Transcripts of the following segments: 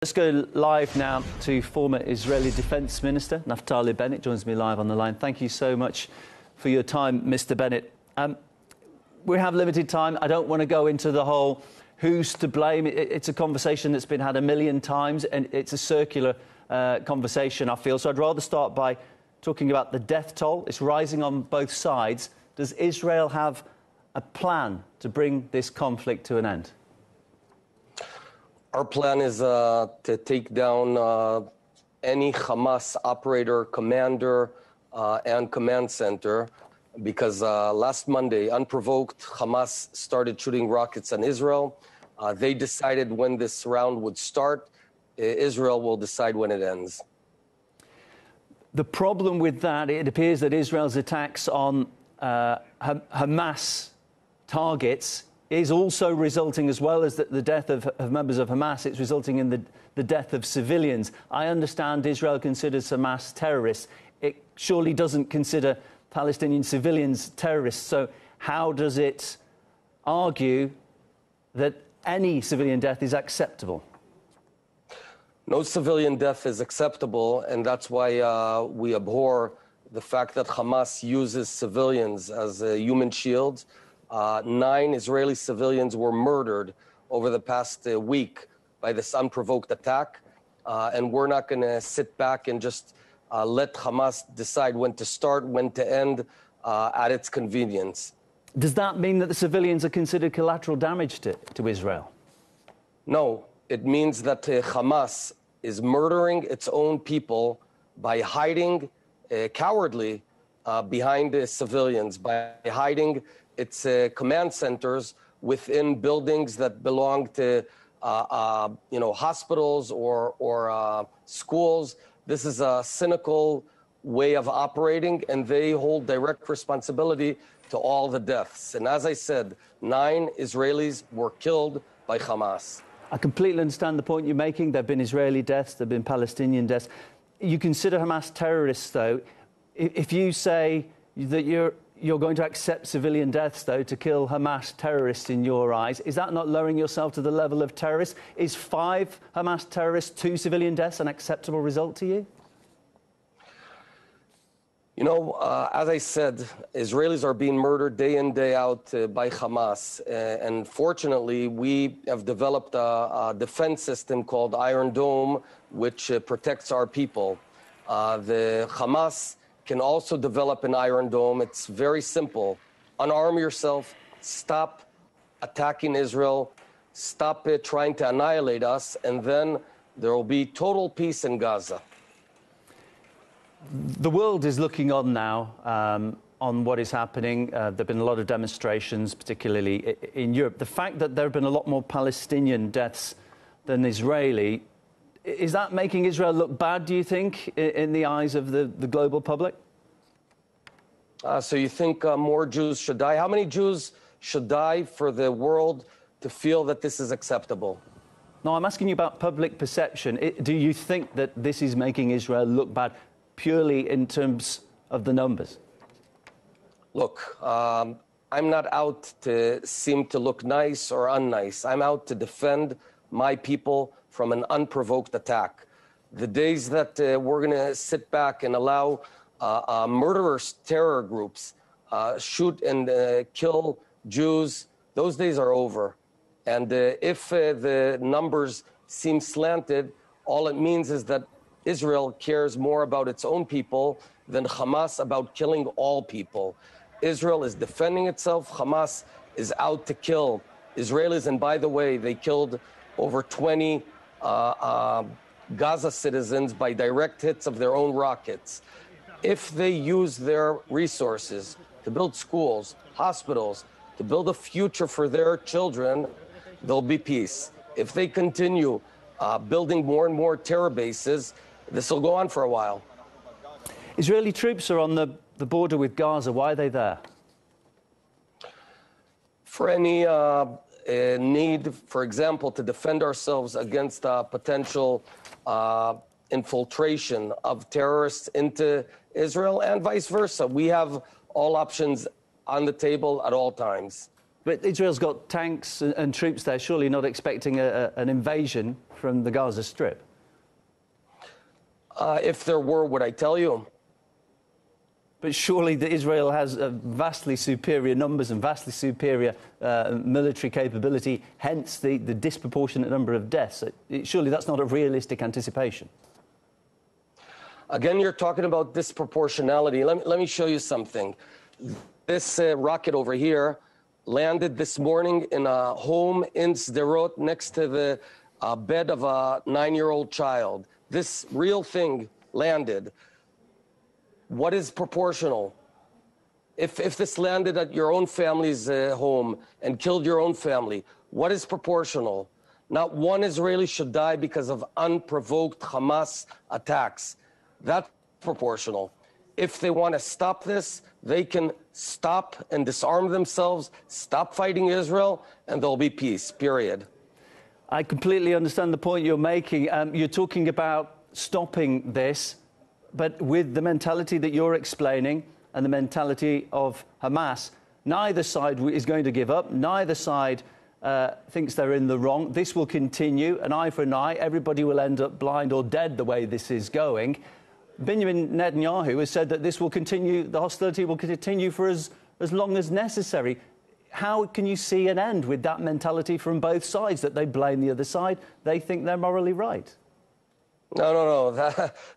Let's go live now to former Israeli Defence Minister Naftali Bennett. Joins me live on the line. Thank you so much for your time, Mr. Bennett. We have limited time. I don't want to go into the whole who's to blame. It's a conversation that's been had a million times, and it's a circular conversation, I feel. So I'd rather start by talking about the death toll. It's rising on both sides. Does Israel have a plan to bring this conflict to an end? Our plan is to take down any Hamas operator, commander, and command center, because last Monday, unprovoked, Hamas started shooting rockets on Israel. They decided when this round would start. Israel will decide when it ends. The problem with that, it appears that Israel's attacks on Hamas targets is also resulting, as well as the death of members of Hamas, it's resulting in the death of civilians. I understand Israel considers Hamas terrorists. It surely doesn't consider Palestinian civilians terrorists. So how does it argue that any civilian death is acceptable? No civilian death is acceptable, and that's why we abhor the fact that Hamas uses civilians as human shields. 9 Israeli civilians were murdered over the past week by this unprovoked attack, and we're not going to sit back and just let Hamas decide when to start, when to end, at its convenience. Does that mean that the civilians are considered collateral damage to Israel? No, it means that Hamas is murdering its own people by hiding cowardly behind the civilians, by hiding its command centers within buildings that belong to hospitals or schools. This is a cynical way of operating, and they hold direct responsibility to all the deaths. And as I said, 9 Israelis were killed by Hamas. I completely understand the point you're making. There have been Israeli deaths, there have been Palestinian deaths. You consider Hamas terrorists, though. If you say that you're going to accept civilian deaths, though, to kill Hamas terrorists in your eyes, is that not lowering yourself to the level of terrorists? Is 5 Hamas terrorists, 2 civilian deaths, an acceptable result to you? You know, as I said, Israelis are being murdered day in, day out by Hamas. And fortunately, we have developed a defense system called Iron Dome, which protects our people. The Hamas can also develop an Iron Dome. It's very simple. Unarm yourself, stop attacking Israel, stop trying to annihilate us, and then there will be total peace in Gaza. The world is looking on now on what is happening. There have been a lot of demonstrations, particularly in Europe. The fact that there have been a lot more Palestinian deaths than Israeli, is that making Israel look bad, do you think, in the eyes of the global public? So you think more Jews should die? How many Jews should die for the world to feel that this is acceptable? No, I'm asking you about public perception. Do you think that this is making Israel look bad purely in terms of the numbers? Look, I'm not out to seem to look nice or unnice. I'm out to defend my people from an unprovoked attack. The days that we're going to sit back and allow murderous terror groups shoot and kill Jews, those days are over. And if the numbers seem slanted, all it means is that Israel cares more about its own people than Hamas about killing all people. Israel is defending itself. Hamas is out to kill Israelis. And by the way, they killed over 20 Gaza citizens by direct hits of their own rockets. If they use their resources to build schools, hospitals, to build a future for their children, there'll be peace. If they continue building more and more terror bases, this will go on for a while. Israeli troops are on the border with Gaza. Why are they there? For any need, for example, to defend ourselves against potential infiltration of terrorists into Israel and vice versa. We have all options on the table at all times. But Israel's got tanks and troops there, surely not expecting an invasion from the Gaza Strip. If there were, would I tell you? But surely Israel has vastly superior numbers and vastly superior military capability, hence the disproportionate number of deaths. Surely that's not a realistic anticipation. Again, you're talking about disproportionality. Let me show you something. This rocket over here landed this morning in a home in Sderot next to the bed of a 9-year-old child. This real thing landed. What is proportional? If this landed at your own family's home and killed your own family, what is proportional? Not one Israeli should die because of unprovoked Hamas attacks. That's proportional. If they want to stop this, they can stop and disarm themselves, stop fighting Israel, and there'll be peace, period. I completely understand the point you're making. You're talking about stopping this, but with the mentality that you're explaining and the mentality of Hamas, neither side is going to give up. Neither side thinks they're in the wrong. This will continue, an eye for an eye. Everybody will end up blind or dead the way this is going. Benjamin Netanyahu has said that this will continue, the hostility will continue for as long as necessary. How can you see an end with that mentality from both sides, that they blame the other side? They think they're morally right. No.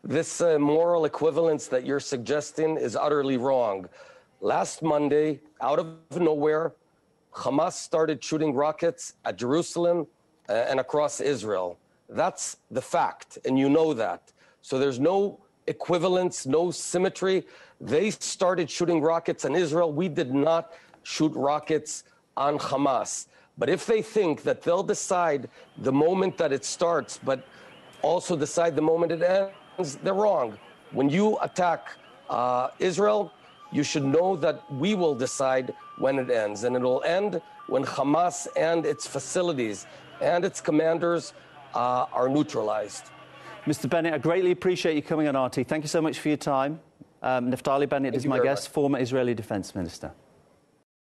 This moral equivalence that you're suggesting is utterly wrong. Last Monday, out of nowhere, Hamas started shooting rockets at Jerusalem and across Israel. That's the fact, and you know that. So there's no equivalence, no symmetry. They started shooting rockets on Israel. We did not shoot rockets on Hamas. But if they think that they'll decide the moment that it starts, but also decide the moment it ends, they're wrong. When you attack Israel, you should know that we will decide when it ends. And it will end when Hamas and its facilities and its commanders are neutralized. Mr. Bennett, I greatly appreciate you coming on RT. Thank you so much for your time. Naftali Bennett is my guest, former Israeli Defense Minister.